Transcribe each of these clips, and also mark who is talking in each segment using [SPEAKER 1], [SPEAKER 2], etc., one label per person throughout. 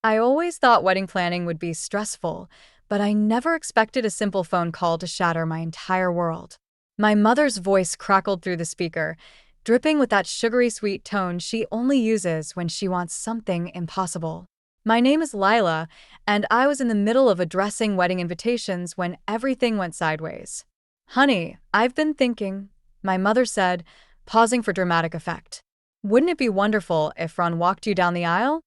[SPEAKER 1] I always thought wedding planning would be stressful, but I never expected a simple phone call to shatter my entire world. My mother's voice crackled through the speaker, dripping with that sugary sweet tone she only uses when she wants something impossible. My name is Lila, and I was in the middle of addressing wedding invitations when everything went sideways. Honey, I've been thinking, my mother said, pausing for dramatic effect. Wouldn't it be wonderful if Ron walked you down the aisle?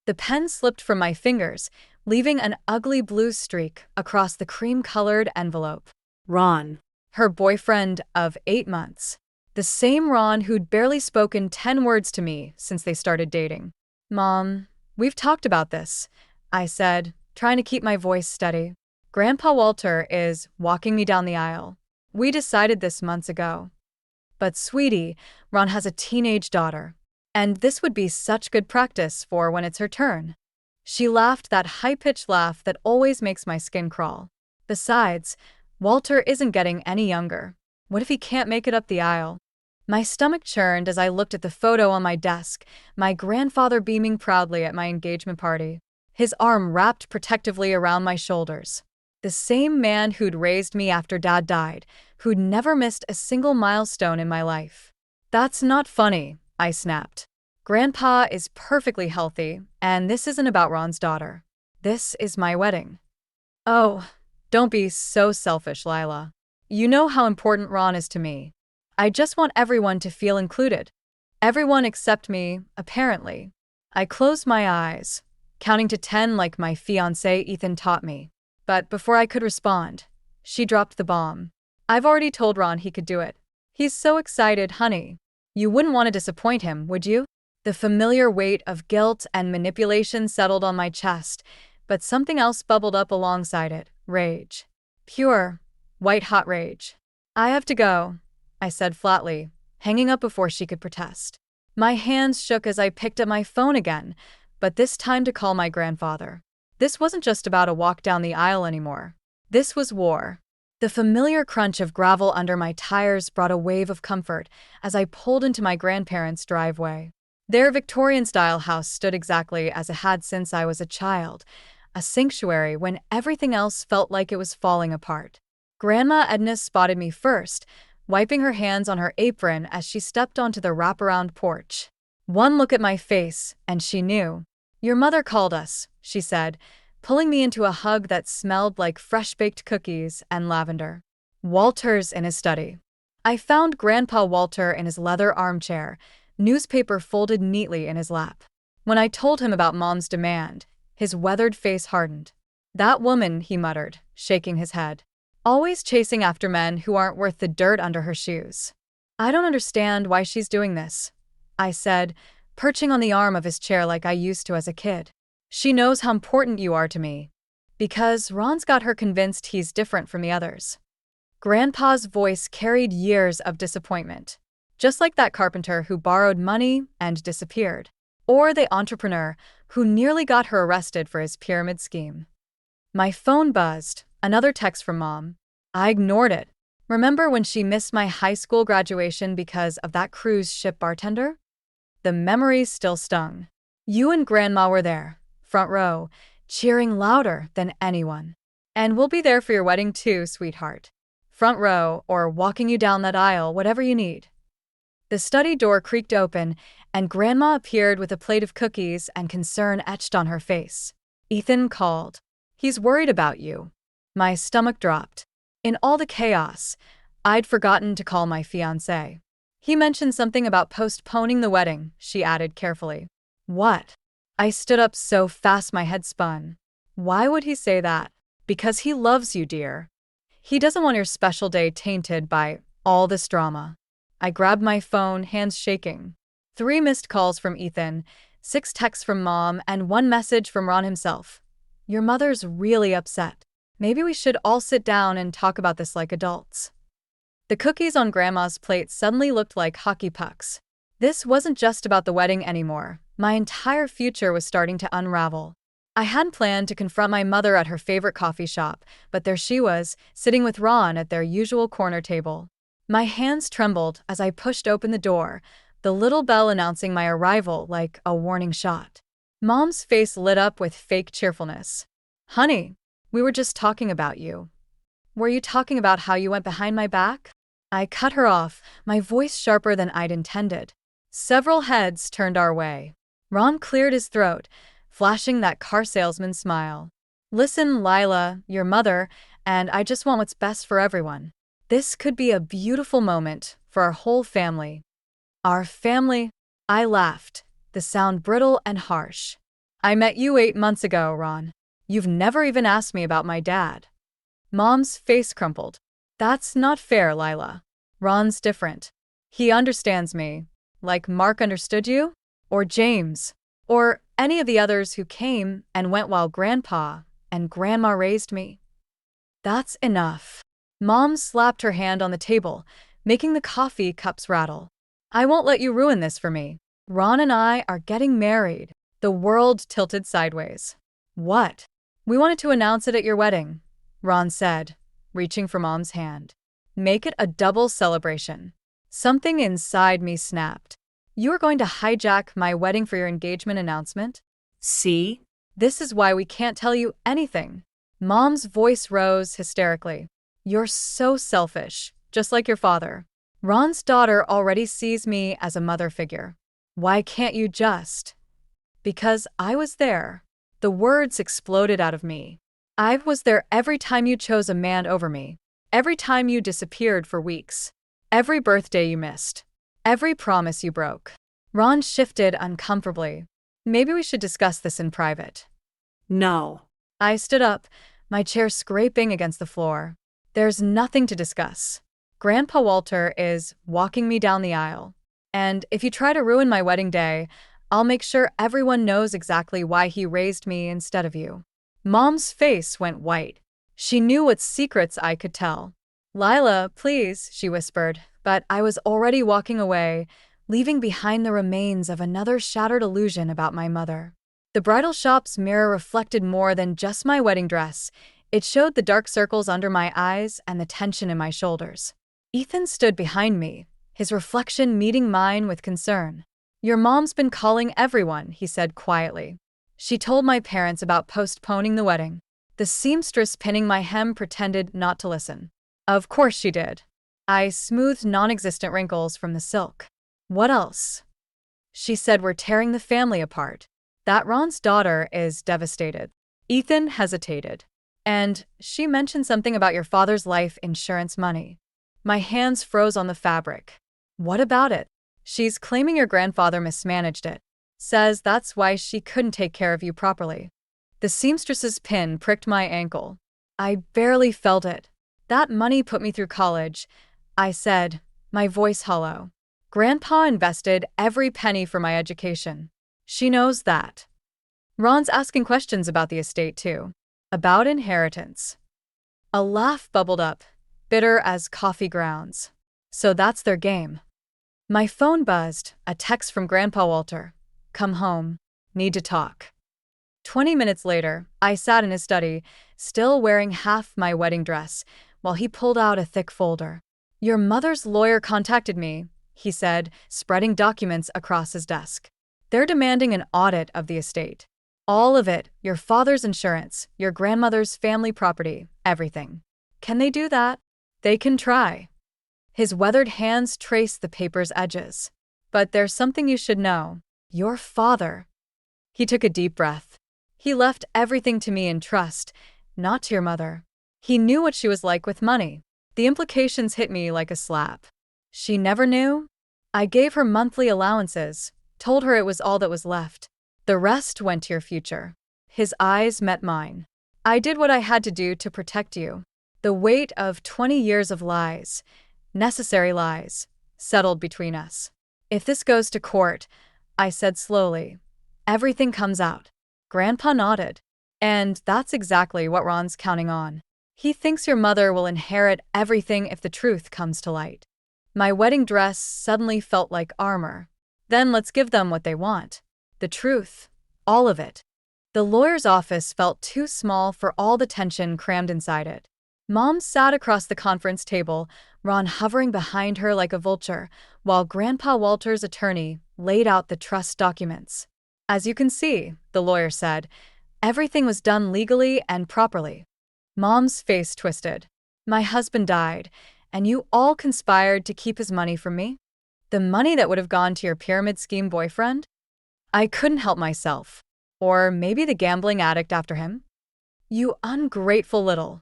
[SPEAKER 1] The pen slipped from my fingers, leaving an ugly blue streak across the cream-colored envelope.
[SPEAKER 2] Ron.
[SPEAKER 1] Her boyfriend of 8 months. The same Ron who'd barely spoken 10 words to me since they started dating. Mom, we've talked about this, I said, trying to keep my voice steady. Grandpa Walter is walking me down the aisle. We decided this months ago. But sweetie, Ron has a teenage daughter. And this would be such good practice for when it's her turn. She laughed that high-pitched laugh that always makes my skin crawl. Besides, Walter isn't getting any younger. What if he can't make it up the aisle? My stomach churned as I looked at the photo on my desk, my grandfather beaming proudly at my engagement party, his arm wrapped protectively around my shoulders. The same man who'd raised me after Dad died, who'd never missed a single milestone in my life. That's not funny, I snapped. Grandpa is perfectly healthy, and this isn't about Ron's daughter. This is my wedding. Oh, don't be so selfish, Lila. You know how important Ron is to me. I just want everyone to feel included. Everyone except me, apparently. I closed my eyes, counting to 10 like my fiancé Ethan taught me. But before I could respond, she dropped the bomb. I've already told Ron he could do it. He's so excited, honey. You wouldn't want to disappoint him, would you? The familiar weight of guilt and manipulation settled on my chest, but something else bubbled up alongside it, rage. Pure, white-hot rage. I have to go, I said flatly, hanging up before she could protest. My hands shook as I picked up my phone again, but this time to call my grandfather. This wasn't just about a walk down the aisle anymore. This was war. The familiar crunch of gravel under my tires brought a wave of comfort as I pulled into my grandparents' driveway. Their Victorian-style house stood exactly as it had since I was a child, a sanctuary when everything else felt like it was falling apart. Grandma Edna spotted me first, wiping her hands on her apron as she stepped onto the wraparound porch. One look at my face, and she knew. Your mother called us, she said, pulling me into a hug that smelled like fresh-baked cookies and lavender. Walter's in his study. I found Grandpa Walter in his leather armchair, newspaper folded neatly in his lap. When I told him about Mom's demand, his weathered face hardened. That woman, he muttered, shaking his head. Always chasing after men who aren't worth the dirt under her shoes. I don't understand why she's doing this, I said, perching on the arm of his chair like I used to as a kid. She knows how important you are to me. Because Ron's got her convinced he's different from the others. Grandpa's voice carried years of disappointment. Just like that carpenter who borrowed money and disappeared. Or the entrepreneur who nearly got her arrested for his pyramid scheme. My phone buzzed, another text from Mom. I ignored it. Remember when she missed my high school graduation because of that cruise ship bartender? The memories still stung. You and Grandma were there, front row, cheering louder than anyone. And we'll be there for your wedding too, sweetheart. Front row or walking you down that aisle, whatever you need. The study door creaked open, and Grandma appeared with a plate of cookies and concern etched on her face. Ethan called. He's worried about you. My stomach dropped. In all the chaos, I'd forgotten to call my fiancé. He mentioned something about postponing the wedding, she added carefully. What? I stood up so fast my head spun. Why would he say that? Because he loves you, dear. He doesn't want your special day tainted by all this drama. I grabbed my phone, hands shaking. 3 missed calls from Ethan, 6 texts from Mom, and 1 message from Ron himself. Your mother's really upset. Maybe we should all sit down and talk about this like adults. The cookies on Grandma's plate suddenly looked like hockey pucks. This wasn't just about the wedding anymore. My entire future was starting to unravel. I hadn't planned to confront my mother at her favorite coffee shop, but there she was, sitting with Ron at their usual corner table. My hands trembled as I pushed open the door, the little bell announcing my arrival like a warning shot. Mom's face lit up with fake cheerfulness. Honey, we were just talking about you. Were you talking about how you went behind my back? I cut her off, my voice sharper than I'd intended. Several heads turned our way. Ron cleared his throat, flashing that car salesman smile. Listen, Lila, your mother, and I just want what's best for everyone. This could be a beautiful moment for our whole family. Our family? I laughed, the sound brittle and harsh. I met you 8 months ago, Ron. You've never even asked me about my dad. Mom's face crumpled. That's not fair, Lila. Ron's different. He understands me. Like Mark understood you? Or James? Or any of the others who came and went while Grandpa and Grandma raised me? That's enough. Mom slapped her hand on the table, making the coffee cups rattle. I won't let you ruin this for me. Ron and I are getting married. The world tilted sideways. What? We wanted to announce it at your wedding, Ron said, reaching for Mom's hand. Make it a double celebration. Something inside me snapped. You are going to hijack my wedding for your engagement announcement?
[SPEAKER 2] See?
[SPEAKER 1] This is why we can't tell you anything. Mom's voice rose hysterically. You're so selfish, just like your father. Ron's daughter already sees me as a mother figure. Why can't you just? Because I was there. The words exploded out of me. I was there every time you chose a man over me. Every time you disappeared for weeks. Every birthday you missed. Every promise you broke. Ron shifted uncomfortably. Maybe we should discuss this in private.
[SPEAKER 2] No.
[SPEAKER 1] I stood up, my chair scraping against the floor. There's nothing to discuss. Grandpa Walter is walking me down the aisle. And if you try to ruin my wedding day, I'll make sure everyone knows exactly why he raised me instead of you. Mom's face went white. She knew what secrets I could tell. Lila, please, she whispered, but I was already walking away, leaving behind the remains of another shattered illusion about my mother. The bridal shop's mirror reflected more than just my wedding dress. It showed the dark circles under my eyes and the tension in my shoulders. Ethan stood behind me, his reflection meeting mine with concern. Your mom's been calling everyone, he said quietly. She told my parents about postponing the wedding. The seamstress pinning my hem pretended not to listen. Of course she did. I smoothed non-existent wrinkles from the silk. What else? She said we're tearing the family apart. That Ron's daughter is devastated. Ethan hesitated. And she mentioned something about your father's life insurance money. My hands froze on the fabric. What about it? She's claiming your grandfather mismanaged it. Says that's why she couldn't take care of you properly. The seamstress's pin pricked my ankle. I barely felt it. That money put me through college, I said, my voice hollow. Grandpa invested every penny for my education. She knows that. Ron's asking questions about the estate too. About inheritance. A laugh bubbled up, bitter as coffee grounds. So that's their game. My phone buzzed, a text from Grandpa Walter. Come home. Need to talk. 20 minutes later, I sat in his study, still wearing half my wedding dress, while he pulled out a thick folder. Your mother's lawyer contacted me, he said, spreading documents across his desk. They're demanding an audit of the estate. All of it, your father's insurance, your grandmother's family property, everything. Can they do that? They can try. His weathered hands traced the paper's edges. But there's something you should know. Your father. He took a deep breath. He left everything to me in trust, not to your mother. He knew what she was like with money. The implications hit me like a slap. She never knew? I gave her monthly allowances, told her it was all that was left. The rest went to your future. His eyes met mine. I did what I had to do to protect you. The weight of 20 years of lies, necessary lies, settled between us. If this goes to court, I said slowly, everything comes out. Grandpa nodded. And that's exactly what Ron's counting on. He thinks your mother will inherit everything if the truth comes to light. My wedding dress suddenly felt like armor. Then let's give them what they want. The truth. All of it. The lawyer's office felt too small for all the tension crammed inside it. Mom sat across the conference table, Ron hovering behind her like a vulture, while Grandpa Walter's attorney laid out the trust documents. As you can see, the lawyer said, everything was done legally and properly. Mom's face twisted. My husband died, and you all conspired to keep his money from me? The money that would have gone to your pyramid scheme boyfriend? I couldn't help myself. Or maybe the gambling addict after him? You ungrateful little.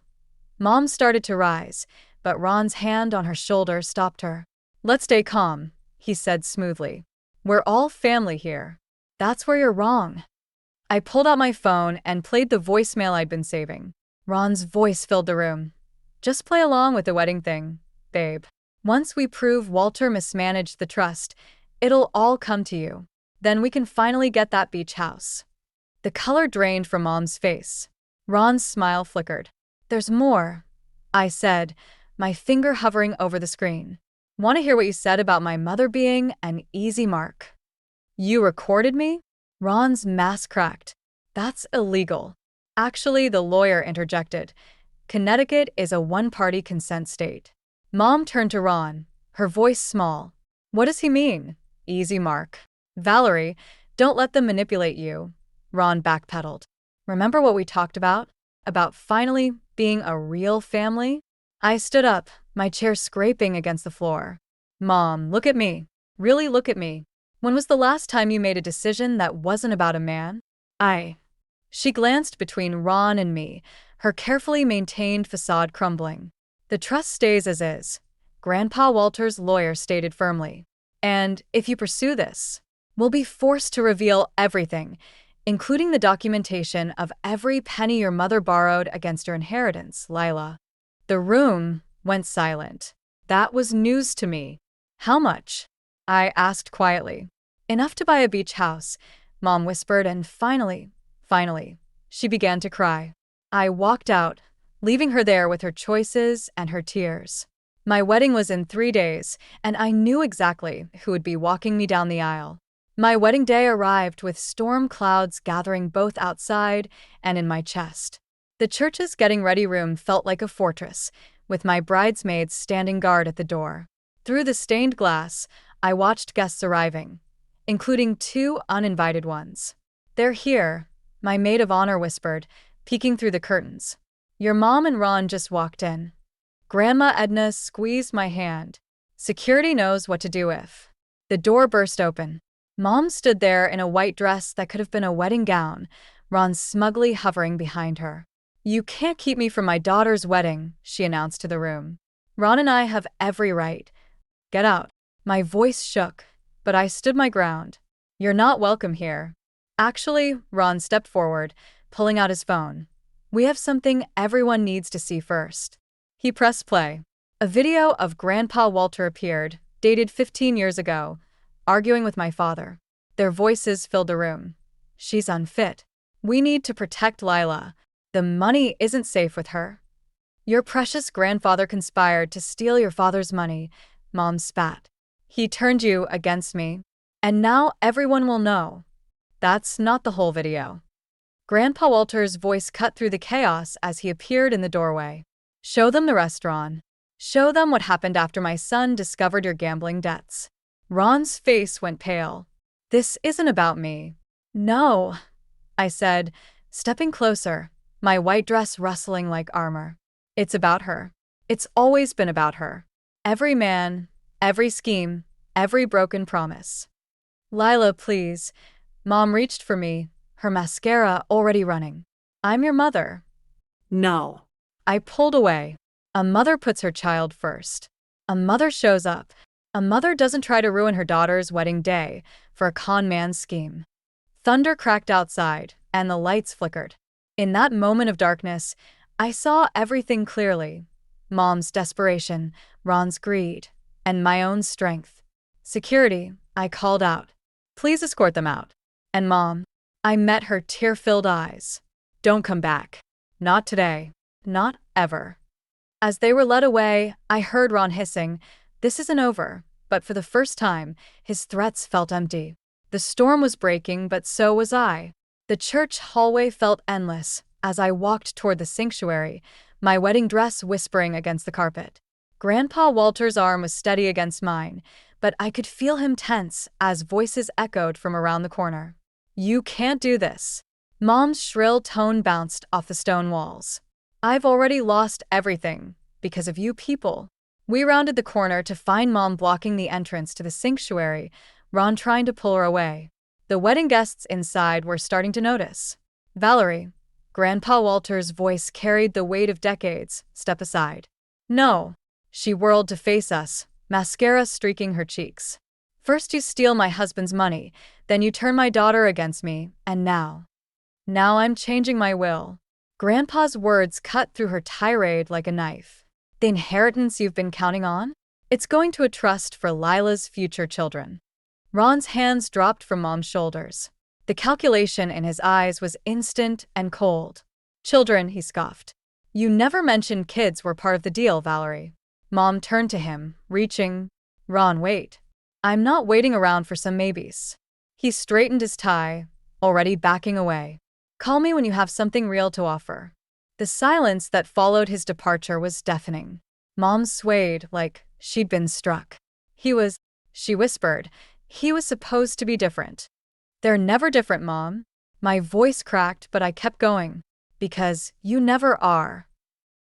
[SPEAKER 1] Mom started to rise, but Ron's hand on her shoulder stopped her. Let's stay calm, he said smoothly. We're all family here. That's where you're wrong. I pulled out my phone and played the voicemail I'd been saving. Ron's voice filled the room. Just play along with the wedding thing, babe. Once we prove Walter mismanaged the trust, it'll all come to you. Then we can finally get that beach house. The color drained from Mom's face. Ron's smile flickered. There's more, I said, my finger hovering over the screen. Want to hear what you said about my mother being an easy mark? You recorded me? Ron's mask cracked. That's illegal. Actually, the lawyer interjected. Connecticut is a one-party consent state. Mom turned to Ron, her voice small. What does he mean? Easy mark. Valerie, don't let them manipulate you. Ron backpedaled. Remember what we talked about? About finally being a real family? I stood up, my chair scraping against the floor. Mom, look at me. Really look at me. When was the last time you made a decision that wasn't about a man? She glanced between Ron and me, her carefully maintained facade crumbling. The trust stays as is, Grandpa Walter's lawyer stated firmly. And if you pursue this, we'll be forced to reveal everything, including the documentation of every penny your mother borrowed against your inheritance, Lila. The room went silent. That was news to me. How much? I asked quietly. Enough to buy a beach house, Mom whispered, and finally, she began to cry. I walked out, leaving her there with her choices and her tears. My wedding was in 3 days, and I knew exactly who would be walking me down the aisle. My wedding day arrived with storm clouds gathering both outside and in my chest. The church's getting ready room felt like a fortress, with my bridesmaids standing guard at the door. Through the stained glass, I watched guests arriving, including 2 uninvited ones. They're here, my maid of honor whispered, peeking through the curtains. Your mom and Ron just walked in. Grandma Edna squeezed my hand. Security knows what to do if. The door burst open. Mom stood there in a white dress that could have been a wedding gown, Ron smugly hovering behind her. You can't keep me from my daughter's wedding, she announced to the room. Ron and I have every right. Get out. My voice shook, but I stood my ground. You're not welcome here. Actually, Ron stepped forward, pulling out his phone. We have something everyone needs to see first. He pressed play. A video of Grandpa Walter appeared, dated 15 years ago, arguing with my father. Their voices filled the room. She's unfit. We need to protect Lila. The money isn't safe with her. Your precious grandfather conspired to steal your father's money, Mom spat. He turned you against me. And now everyone will know. That's not the whole video. Grandpa Walter's voice cut through the chaos as he appeared in the doorway. Show them the restaurant. Show them what happened after my son discovered your gambling debts. Ron's face went pale. This isn't about me. No, I said, stepping closer, my white dress rustling like armor. It's about her. It's always been about her. Every man, every scheme, every broken promise. Lila, please. Mom reached for me, her mascara already running. I'm your mother.
[SPEAKER 2] No.
[SPEAKER 1] I pulled away. A mother puts her child first. A mother shows up. A mother doesn't try to ruin her daughter's wedding day for a con man's scheme. Thunder cracked outside, and the lights flickered. In that moment of darkness, I saw everything clearly. Mom's desperation, Ron's greed, and my own strength. Security, I called out. Please escort them out. And Mom, I met her tear-filled eyes. Don't come back. Not today. Not ever. As they were led away, I heard Ron hissing, this isn't over, but for the first time, his threats felt empty. The storm was breaking, but so was I. The church hallway felt endless as I walked toward the sanctuary, my wedding dress whispering against the carpet. Grandpa Walter's arm was steady against mine, but I could feel him tense as voices echoed from around the corner. You can't do this. Mom's shrill tone bounced off the stone walls. I've already lost everything because of you people. We rounded the corner to find Mom blocking the entrance to the sanctuary, Ron trying to pull her away. The wedding guests inside were starting to notice. Valerie, Grandpa Walter's voice carried the weight of decades, step aside. No. She whirled to face us, mascara streaking her cheeks. First you steal my husband's money, then you turn my daughter against me, and now I'm changing my will. Grandpa's words cut through her tirade like a knife. The inheritance you've been counting on? It's going to a trust for Lila's future children. Ron's hands dropped from Mom's shoulders. The calculation in his eyes was instant and cold. Children, he scoffed. You never mentioned kids were part of the deal, Valerie. Mom turned to him, reaching. Ron, wait. I'm not waiting around for some maybes. He straightened his tie, already backing away. Call me when you have something real to offer. The silence that followed his departure was deafening. Mom swayed like she'd been struck. She whispered, he was supposed to be different. They're never different, Mom. My voice cracked, but I kept going. Because you never are.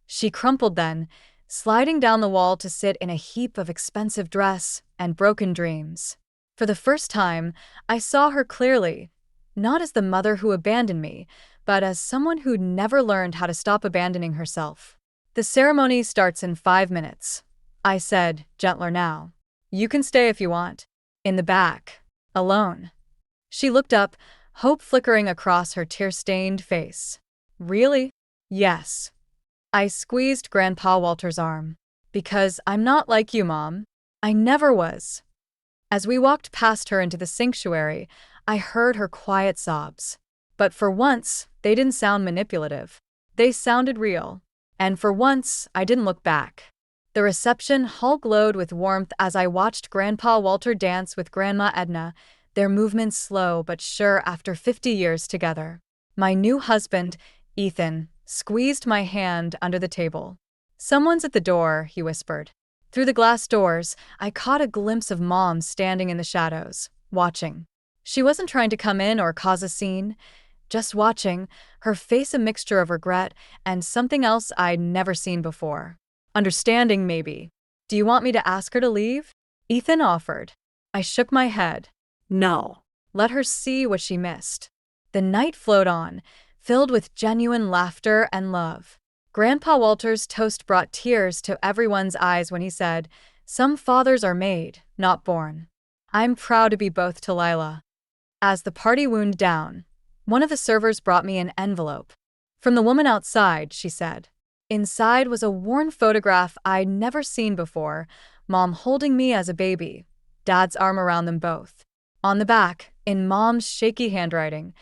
[SPEAKER 1] She crumpled then, sliding down the wall to sit in a heap of expensive dress and broken dreams. For the first time, I saw her clearly, not as the mother who abandoned me, but as someone who'd never learned how to stop abandoning herself. The ceremony starts in 5 minutes. I said, gentler now. You can stay if you want. In the back. Alone. She looked up, hope flickering across her tear-stained face. Really? Yes. I squeezed Grandpa Walter's arm. Because I'm not like you, Mom. I never was. As we walked past her into the sanctuary, I heard her quiet sobs. But for once, they didn't sound manipulative. They sounded real. And for once, I didn't look back. The reception hall glowed with warmth as I watched Grandpa Walter dance with Grandma Edna, their movements slow but sure after 50 years together. My new husband, Ethan, squeezed my hand under the table. Someone's at the door, he whispered. Through the glass doors, I caught a glimpse of Mom standing in the shadows, watching. She wasn't trying to come in or cause a scene, just watching, her face a mixture of regret and something else I'd never seen before. Understanding, maybe. Do you want me to ask her to leave? Ethan offered. I shook my head.
[SPEAKER 2] No.
[SPEAKER 1] Let her see what she missed. The night flowed on, filled with genuine laughter and love. Grandpa Walter's toast brought tears to everyone's eyes when he said, some fathers are made, not born. I'm proud to be both to Lila. As the party wound down, one of the servers brought me an envelope. From the woman outside, she said. Inside was a worn photograph I'd never seen before, Mom holding me as a baby, Dad's arm around them both. On the back, in Mom's shaky handwriting,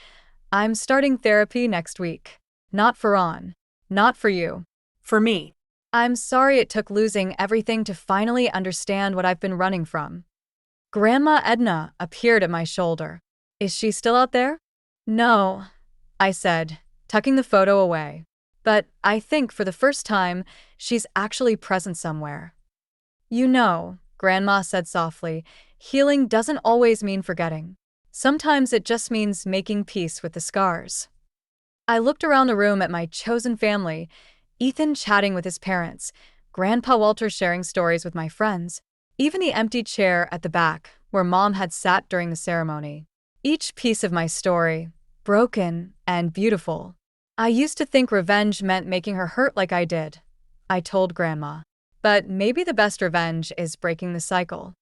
[SPEAKER 1] I'm starting therapy next week. Not for Ron. Not for you.
[SPEAKER 2] For me.
[SPEAKER 1] I'm sorry it took losing everything to finally understand what I've been running from. Grandma Edna appeared at my shoulder. Is she still out there? No, I said, tucking the photo away. But I think for the first time, she's actually present somewhere. You know, Grandma said softly, healing doesn't always mean forgetting. Sometimes it just means making peace with the scars. I looked around the room at my chosen family, Ethan chatting with his parents, Grandpa Walter sharing stories with my friends, even the empty chair at the back where Mom had sat during the ceremony. Each piece of my story, broken and beautiful. I used to think revenge meant making her hurt like I did, I told Grandma. But maybe the best revenge is breaking the cycle.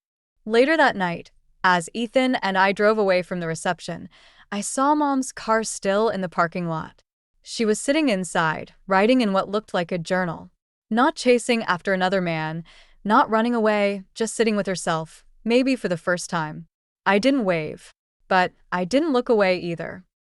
[SPEAKER 1] Later that night, as Ethan and I drove away from the reception, I saw Mom's car still in the parking lot. She was sitting inside, writing in what looked like a journal. Not chasing after another man, not running away, just sitting with herself, maybe for the first time. I didn't wave, but I didn't look away either.